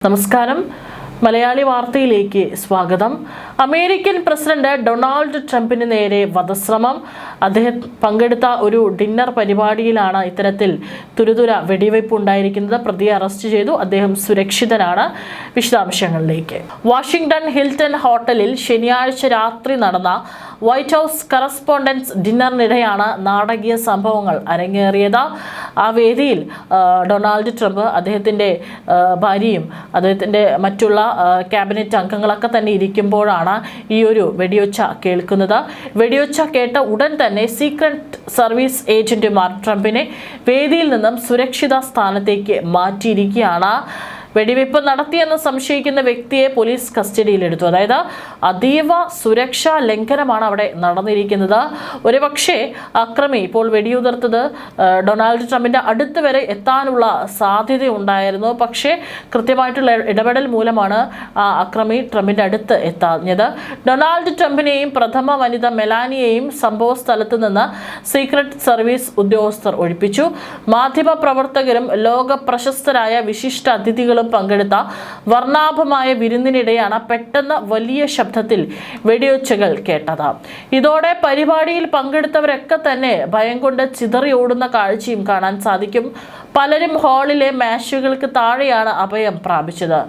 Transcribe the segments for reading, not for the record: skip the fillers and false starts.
നമസ്കാരം. മലയാളി വാർത്തയിലേക്ക് സ്വാഗതം. അമേരിക്കൻ പ്രസിഡന്റ് ഡൊണാൾഡ് ട്രംപിന് നേരെ വധശ്രമം. അദ്ദേഹം പങ്കെടുത്ത ഒരു ഡിന്നർ പരിപാടിയിലാണ് ഇത്തരത്തിൽ തുരുതുര വെടിവയ്പ് ഉണ്ടായിരിക്കുന്നത്. പ്രതിയെ അറസ്റ്റ് ചെയ്തു. അദ്ദേഹം സുരക്ഷിതനാണ്. വിശദാംശങ്ങളിലേക്ക്. വാഷിംഗ്ടൺ ഹിൽട്ടൺ ഹോട്ടലിൽ ശനിയാഴ്ച രാത്രി നടന്ന വൈറ്റ് ഹൗസ് കറസ്പോണ്ടൻസ് ഡിന്നറിനിടെയാണ് നാടകീയ സംഭവങ്ങൾ അരങ്ങേറിയത്. ആ വേദിയിൽ ഡൊണാൾഡ് ട്രംപ്, അദ്ദേഹത്തിൻ്റെ ഭാര്യയും അദ്ദേഹത്തിൻ്റെ മറ്റുള്ള ക്യാബിനറ്റ് അംഗങ്ങളൊക്കെ തന്നെ ഇരിക്കുമ്പോഴാണ് ഈ ഒരു വെടിയൊച്ച കേൾക്കുന്നത്. വെടിയൊച്ച കേട്ട ഉടൻ തന്നെ സീക്രട്ട് സർവീസ് ഏജന്റുമാർ ട്രംപിനെ വേദിയിൽ നിന്നും സുരക്ഷിത സ്ഥാനത്തേക്ക് മാറ്റിയിരിക്കുകയാണ്. വെടിവയ്പ് നടത്തിയെന്ന് സംശയിക്കുന്ന വ്യക്തിയെ പോലീസ് കസ്റ്റഡിയിലെടുത്തു. അതായത് അതീവ സുരക്ഷാ ലംഘനമാണ് അവിടെ നടന്നിരിക്കുന്നത്. ഒരുപക്ഷെ അക്രമി ഇപ്പോൾ വെടിയുതിർത്തത് ഡൊണാൾഡ് ട്രംപിന്റെ അടുത്ത് വരെ എത്താനുള്ള സാധ്യതയുണ്ടായിരുന്നു. പക്ഷേ കൃത്യമായിട്ടുള്ള ഇടപെടൽ മൂലമാണ് അക്രമി ട്രംപിന്റെ അടുത്ത് എത്താഞ്ഞത്. ഡൊണാൾഡ് ട്രംപിനെയും പ്രഥമ വനിത മെലാനിയെയും സംഭവ സ്ഥലത്ത് നിന്ന് സീക്രട്ട് സർവീസ് ഉദ്യോഗസ്ഥർ ഒഴിപ്പിച്ചു. മാധ്യമ പ്രവർത്തകരും ലോക പ്രശസ്തരായ വിശിഷ്ട അതിഥികളും പങ്കെടുത്ത വർണ്ണാഭമായ വിരുന്നിനിടെയാണ് പെട്ടെന്ന് വലിയ ശബ്ദത്തിൽ വെടിയൊച്ചകൾ കേട്ടത്. ഇതോടെ പരിപാടിയിൽ പങ്കെടുത്തവരൊക്കെ തന്നെ ഭയം കൊണ്ട് ചിതറി ഓടുന്ന കാഴ്ചയും കാണാൻ സാധിക്കും. പലരും ഹാളിലെ മേശകൾക്ക് താഴെയാണ് അഭയം പ്രാപിച്ചത്.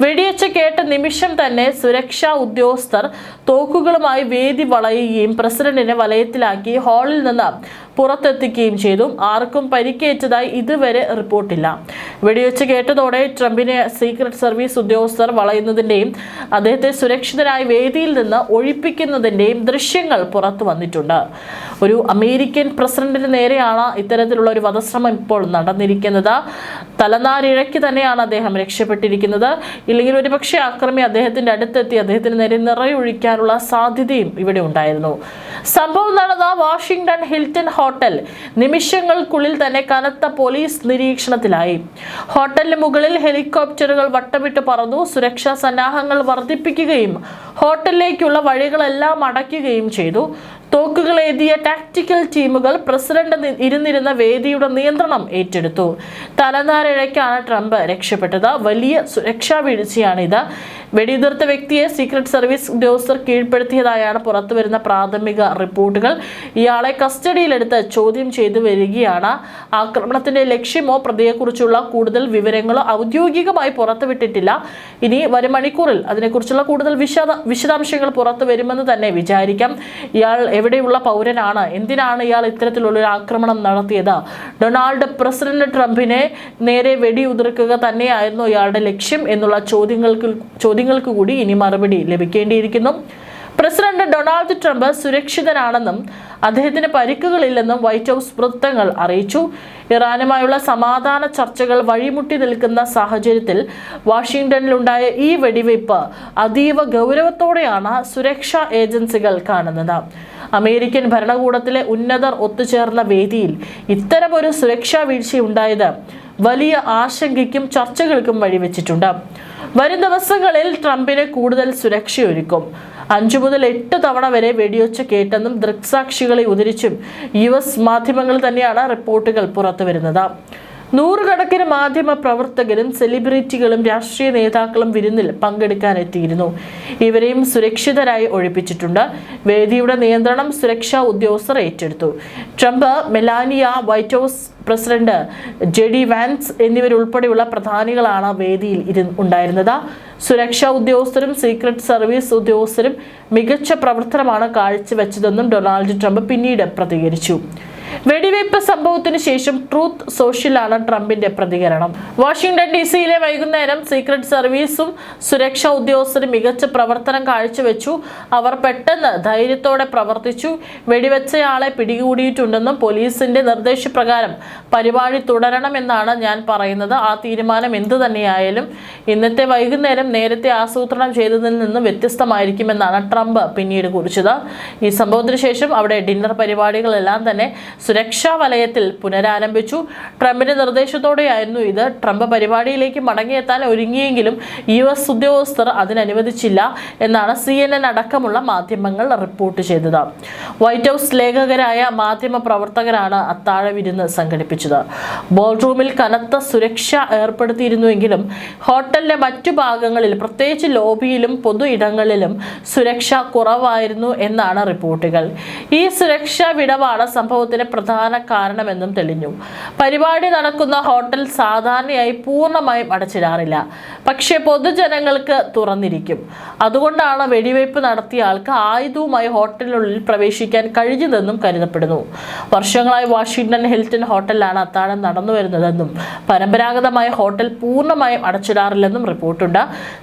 വെടിയൊച്ച കേട്ട നിമിഷം തന്നെ സുരക്ഷാ ഉദ്യോഗസ്ഥർ തോക്കുകളുമായി വേദി വളയുകയും പ്രസിഡന്റിനെ വലയത്തിലാക്കി ഹാളിൽ നിന്ന് പുറത്തെത്തിക്കുകയും ചെയ്തു. ആർക്കും പരിക്കേറ്റതായി ഇതുവരെ റിപ്പോർട്ടില്ല. വെടിവെച്ച കേട്ടതോടെ ട്രംപിനെ സീക്രട്ട് സർവീസ് ഉദ്യോഗസ്ഥർ വളയുന്നതിൻ്റെയും അദ്ദേഹത്തെ സുരക്ഷിതനായി വേദിയിൽ നിന്ന് ഒഴിപ്പിക്കുന്നതിൻ്റെയും ദൃശ്യങ്ങൾ പുറത്തു വന്നിട്ടുണ്ട്. ഒരു അമേരിക്കൻ പ്രസിഡന്റിന് നേരെയാണ് ഇത്തരത്തിലുള്ള ഒരു വധശ്രമം ഇപ്പോൾ നടന്നിരിക്കുന്നത്. തലനാരിഴയ്ക്ക് തന്നെയാണ് അദ്ദേഹം രക്ഷപ്പെട്ടിരിക്കുന്നത്. ഇല്ലെങ്കിൽ ഒരുപക്ഷെ അക്രമി അദ്ദേഹത്തിന്റെ അടുത്തെത്തി അദ്ദേഹത്തിന് നേരെ നിറയൊഴിക്കാനുള്ള സാധ്യതയും ഇവിടെ ഉണ്ടായിരുന്നു. സംഭവം നടന്ന വാഷിംഗ്ടൺ ഹിൽട്ടൺ ഹോട്ടൽ നിമിഷങ്ങൾക്കുള്ളിൽ തന്നെ കനത്ത പോലീസ് നിരീക്ഷണത്തിലായി. ഹോട്ടലിന് മുകളിൽ ഹെലികോപ്റ്ററുകൾ വട്ടമിട്ട് പറന്നു. സുരക്ഷാ സന്നാഹങ്ങൾ വർദ്ധിപ്പിക്കുകയും ഹോട്ടലിലേക്കുള്ള വഴികളെല്ലാം അടയ്ക്കുകയും ചെയ്തു. തോക്കുകളേന്തിയ ടാക്ടിക്കൽ ടീമുകൾ പ്രസിഡന്റ് ഇരുന്നിരുന്ന വേദിയുടെ നിയന്ത്രണം ഏറ്റെടുത്തു. തലനാരിഴയ്ക്കാണ് ട്രംപ് രക്ഷപ്പെട്ടത്. വലിയ സുരക്ഷാ വീഴ്ചയാണിത്. വെടിയുതിർത്ത വ്യക്തിയെ സീക്രട്ട് സർവീസ് ഉദ്യോഗസ്ഥർ കീഴ്പ്പെടുത്തിയതായാണ് പുറത്തുവരുന്ന പ്രാഥമിക റിപ്പോർട്ടുകൾ. ഇയാളെ കസ്റ്റഡിയിലെടുത്ത് ചോദ്യം ചെയ്തു വരികയാണ്. ആക്രമണത്തിന്റെ ലക്ഷ്യമോ പ്രതിയെക്കുറിച്ചുള്ള കൂടുതൽ വിവരങ്ങളോ ഔദ്യോഗികമായി പുറത്തുവിട്ടിട്ടില്ല. ഇനി വരും മണിക്കൂറിൽ അതിനെക്കുറിച്ചുള്ള കൂടുതൽ വിശദാംശങ്ങൾ പുറത്തു വരുമെന്ന് തന്നെ വിചാരിക്കാം. ഇയാൾ എവിടെയുള്ള പൗരനാണ്? എന്തിനാണ് ഇയാൾ ഇത്തരത്തിലുള്ളൊരു ആക്രമണം നടത്തിയത്? ഡൊണാൾഡ് പ്രസിഡന്റ് ട്രംപിനെ നേരെ വെടിയുതിർക്കുക തന്നെയായിരുന്നു ഇയാളുടെ ലക്ഷ്യം എന്നുള്ള ചോദ്യങ്ങൾക്ക് കൂടി ഇനി മറുപടി ലഭിക്കേണ്ടിയിരിക്കുന്നു. പ്രസിഡന്റ് ഡൊണാൾഡ് ട്രംപ് സുരക്ഷിതനാണെന്നും അദ്ദേഹത്തിന് പരിക്കുകളില്ലെന്നും വൈറ്റ് ഹൗസ് വൃത്തങ്ങൾ അറിയിച്ചു. ഇറാനുമായുള്ള സമാധാന ചർച്ചകൾ വഴിമുട്ടി നിൽക്കുന്ന സാഹചര്യത്തിൽ വാഷിംഗ്ടണിലുണ്ടായ ഈ വെടിവയ്പ് അതീവ ഗൗരവത്തോടെയാണ് സുരക്ഷാ ഏജൻസികൾ കാണുന്നത്. അമേരിക്കൻ ഭരണകൂടത്തിലെ ഉന്നതർ ഒത്തുചേർന്ന വേദിയിൽ ഇത്തരമൊരു സുരക്ഷാ വീഴ്ചയുണ്ടായത് വലിയ ആശങ്കയ്ക്കും ചർച്ചകൾക്കും വഴിവെച്ചിട്ടുണ്ട്. വരും ദിവസങ്ങളിൽ ട്രംപിന് കൂടുതൽ സുരക്ഷയൊരുക്കും. 5 മുതൽ 8 തവണ വരെ വെടിയൊച്ച കേട്ടെന്നും ദൃക്സാക്ഷികളെ ഉദ്ധരിച്ചും US മാധ്യമങ്ങൾ തന്നെയാണ് റിപ്പോർട്ടുകൾ പുറത്തുവരുന്നത്. 100 കണക്കിന് മാധ്യമ പ്രവർത്തകരും സെലിബ്രിറ്റികളും രാഷ്ട്രീയ നേതാക്കളും വിരുന്നിൽ പങ്കെടുക്കാനെത്തിയിരുന്നു. ഇവരെയും സുരക്ഷിതരായി ഒഴിപ്പിച്ചിട്ടുണ്ട്. വേദിയുടെ നിയന്ത്രണം സുരക്ഷാ ഉദ്യോഗസ്ഥർ ഏറ്റെടുത്തു. Trump, Melania, White House president JD Vance എന്നിവരുൾപ്പെടെയുള്ള പ്രധാനികളാണ് വേദിയിൽ ഉണ്ടായിരുന്നത്. സുരക്ഷാ ഉദ്യോഗസ്ഥരും സീക്രട്ട് സർവീസ് ഉദ്യോഗസ്ഥരും മികച്ച പ്രവർത്തനമാണ് കാഴ്ചവെച്ചതെന്നും ഡൊണാൾഡ് ട്രംപ് പിന്നീട് പ്രതികരിച്ചു. വെടിവയ്പ് സംഭവത്തിന് ശേഷം ട്രൂത്ത് സോഷ്യലാണ് ട്രംപിന്റെ പ്രതികരണം. വാഷിംഗ്ടൺ DC-യിലെ വൈകുന്നേരം സീക്രട്ട് സർവീസും സുരക്ഷാ ഉദ്യോഗസ്ഥരും മികച്ച പ്രവർത്തനം കാഴ്ചവെച്ചു. അവർ പെട്ടെന്ന് ധൈര്യത്തോടെ പ്രവർത്തിച്ചു. വെടിവെച്ചയാളെ പിടികൂടിയിട്ടുണ്ടെന്നും പോലീസിന്റെ നിർദ്ദേശപ്രകാരം പരിപാടി തുടരണമെന്നാണ് ഞാൻ പറയുന്നത്. ആ തീരുമാനം എന്തു തന്നെയായാലും ഇന്നത്തെ വൈകുന്നേരം നേരത്തെ ആസൂത്രണം ചെയ്തതിൽ നിന്നും വ്യത്യസ്തമായിരിക്കുമെന്നാണ് ട്രംപ് പിന്നീട് കുറിച്ചത്. ഈ സംഭവത്തിന് ശേഷം അവിടെ ഡിന്നർ പരിപാടികളെല്ലാം തന്നെ സുരക്ഷാ വലയത്തിൽ പുനരാരംഭിച്ചു. ട്രംപിന്റെ നിർദ്ദേശത്തോടെയായിരുന്നു ഇത്. ട്രംപ് പരിപാടിയിലേക്ക് മടങ്ങിയെത്താൻ ഒരുങ്ങിയെങ്കിലും US ഉദ്യോഗസ്ഥർ അതിനനുവദിച്ചില്ല എന്നാണ് CNN അടക്കമുള്ള മാധ്യമങ്ങൾ റിപ്പോർട്ട് ചെയ്തത്. വൈറ്റ് ഹൗസ് ലേഖകരായ മാധ്യമ പ്രവർത്തകരാണ് അത്താഴ വിരുന്ന് സംഘടിപ്പിച്ചത്. ബോൾറൂമിൽ കനത്ത സുരക്ഷ ഏർപ്പെടുത്തിയിരുന്നുവെങ്കിലും ഹോട്ടലിന്റെ മറ്റു ഭാഗങ്ങളിൽ, പ്രത്യേകിച്ച് ലോബിയിലും പൊതു ഇടങ്ങളിലും സുരക്ഷ കുറവായിരുന്നു എന്നാണ് റിപ്പോർട്ടുകൾ. ഈ സുരക്ഷാ വിടവാണ് സംഭവത്തിന് പ്രധാന കാരണമെന്നും തെളിഞ്ഞു. പരിപാടി നടക്കുന്ന ഹോട്ടൽ സാധാരണയായി പൂർണ്ണമായും അടച്ചിടാറില്ല, പക്ഷേ പൊതുജനങ്ങൾക്ക് തുറന്നിരിക്കും. അതുകൊണ്ടാണ് വെടിവയ്പ് നടത്തിയ ആൾക്ക് ആയുധവുമായി ഹോട്ടലിനുള്ളിൽ പ്രവേശിക്കാൻ കഴിഞ്ഞതെന്നും കരുതപ്പെടുന്നു. വർഷങ്ങളായി വാഷിംഗ്ടൺ ഹിൽട്ടൺ ഹോട്ടലിലാണ് അത്താഴം നടന്നുവരുന്നതെന്നും പരമ്പരാഗതമായ ഹോട്ടൽ പൂർണ്ണമായും അടച്ചിടാറില്ലെന്നും റിപ്പോർട്ടുണ്ട്.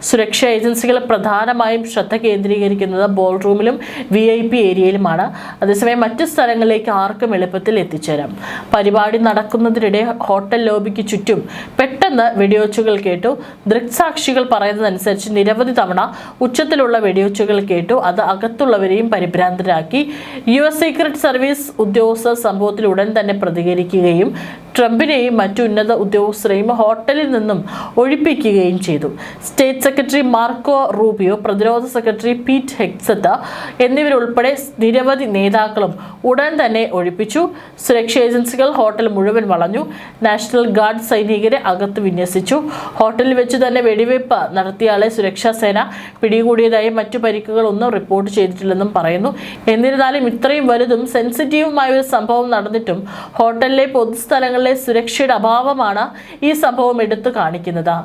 സുരക്ഷാ ഏജൻസികൾ പ്രധാനമായും ശ്രദ്ധ കേന്ദ്രീകരിക്കുന്നത് ബോൾറൂമിലും VIP ഏരിയയിലുമാണ്. അതേസമയം മറ്റു സ്ഥലങ്ങളിലേക്ക് ആർക്കും എളുപ്പത്തിൽ എത്തിച്ചേരാം. പരിപാടി നടക്കുന്നതിനിടെ ഹോട്ടൽ ലോബിക്ക് ചുറ്റും പെട്ടെന്ന് വെടിയൊച്ചകൾ കേട്ടു. ദൃക്സാക്ഷികൾ പറയുന്നതനുസരിച്ച് നിരവധി തവണ ഉച്ചത്തിലുള്ള വെടിയൊച്ചകൾ കേട്ടു. അത് അകത്തുള്ളവരെയും പരിഭ്രാന്തരാക്കി. US സീക്രട്ട് സർവീസ് ഉദ്യോഗസ്ഥർ സംഭവത്തിൽ ഉടൻ തന്നെ പ്രതികരിക്കുകയും ട്രംപിനെയും മറ്റു ഉന്നത ഉദ്യോഗസ്ഥരെയും ഹോട്ടലിൽ നിന്നും ഒഴിപ്പിക്കുകയും ചെയ്തു. സ്റ്റേറ്റ് സെക്രട്ടറി മാർക്കോ റൂബിയോ, പ്രതിരോധ സെക്രട്ടറി പീറ്റ് ഹെഗ്സെത്ത് എന്നിവരുൾപ്പെടെ നിരവധി നേതാക്കളും ഉടൻ തന്നെ ഒഴിപ്പിച്ചു. സുരക്ഷാ ഏജൻസികൾ ഹോട്ടൽ മുഴുവൻ വളഞ്ഞു. നാഷണൽ ഗാർഡ് സൈനികരെ അകത്ത് വിന്യസിച്ചു. ഹോട്ടലിൽ വെച്ച് തന്നെ വെടിവയ്പ് നടത്തിയയാളെ സുരക്ഷാ സേന പിടികൂടിയതായും മറ്റു പരിക്കുകളൊന്നും റിപ്പോർട്ട് ചെയ്തിട്ടില്ലെന്നും പറയുന്നു. എന്നിരുന്നാലും ഇത്രയും വലുതും സെൻസിറ്റീവുമായ ഒരു സംഭവം നടന്നിട്ടും ഹോട്ടലിലെ പൊതുസ്ഥലങ്ങളിലെ സുരക്ഷയുടെ അഭാവമാണ് ഈ സംഭവം എടുത്തു കാണിക്കുന്നത്.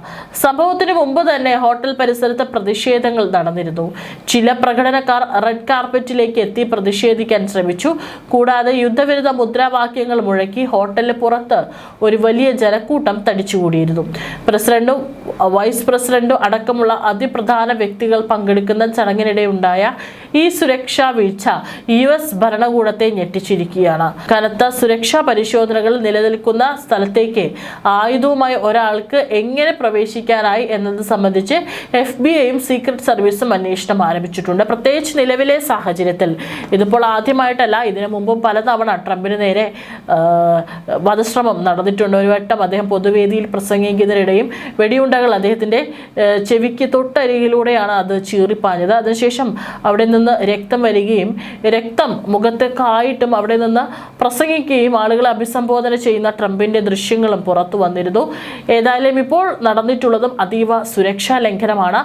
സംഭവത്തിന് മുമ്പ് തന്നെ ഹോട്ടൽ പരിസരത്ത് പ്രതിഷേധങ്ങൾ നടന്നിരുന്നു. ചില പ്രകടനക്കാർ റെഡ് കാർപ്പറ്റിലേക്ക് എത്തി പ്രതിഷേധിക്കാൻ ശ്രമിച്ചു. കൂടാതെ യുദ്ധവിരുദ്ധ മുദ്രാവാക്യങ്ങൾ മുഴക്കി ഹോട്ടലിന് പുറത്ത് ഒരു വലിയ ജനക്കൂട്ടം തടിച്ചുകൂടിയിരുന്നു. പ്രസിഡന്റും വൈസ് പ്രസിഡന്റും അടക്കമുള്ള അതിപ്രധാന വ്യക്തികൾ പങ്കെടുക്കുന്ന ചടങ്ങിനിടെ ഉണ്ടായ ഈ സുരക്ഷാ വീഴ്ച US ഭരണകൂടത്തെ ഞെട്ടിച്ചിരിക്കുകയാണ്. കനത്ത സുരക്ഷാ പരിശോധനകൾ നിലനിൽക്കുന്ന സ്ഥലത്തേക്ക് ആയുധവുമായി ഒരാൾക്ക് എങ്ങനെ പ്രവേശിക്കാനായി എന്നത് സംബന്ധിച്ച് FBI-യും സീക്രട്ട് സർവീസും അന്വേഷണം ആരംഭിച്ചിട്ടുണ്ട്. പ്രത്യേകിച്ച് നിലവിലെ സാഹചര്യത്തിൽ ഇതിപ്പോൾ ആദ്യമായിട്ടല്ല. ഇതിനു മുമ്പും പലതവണ ട്രംപിന് നേരെ വധശ്രമം നടന്നിട്ടുണ്ട്. ഒരു വട്ടം അദ്ദേഹം പൊതുവേദിയിൽ പ്രസംഗിക്കുന്നതിനിടെയും വെടിയുണ്ടകൾ അദ്ദേഹത്തിൻ്റെ ചെവിക്ക് തൊട്ടരികിലൂടെയാണ് അത് ചീറിപ്പാഞ്ഞത്. അതിനുശേഷം അവിടെ നിന്ന് രക്തം വരികയും രക്തം മുഖത്തേക്കായിട്ടും അവിടെ നിന്ന് പ്രസംഗിക്കുകയും ആളുകളെ അഭിസംബോധന ചെയ്യുന്ന ട്രംപിൻ്റെ ദൃശ്യങ്ങളും പുറത്തു വന്നിരുന്നു. ഏതായാലും ഇപ്പോൾ നടന്നിട്ടുള്ളതും അതീവ സുരക്ഷാ ലംഘനമാണ്.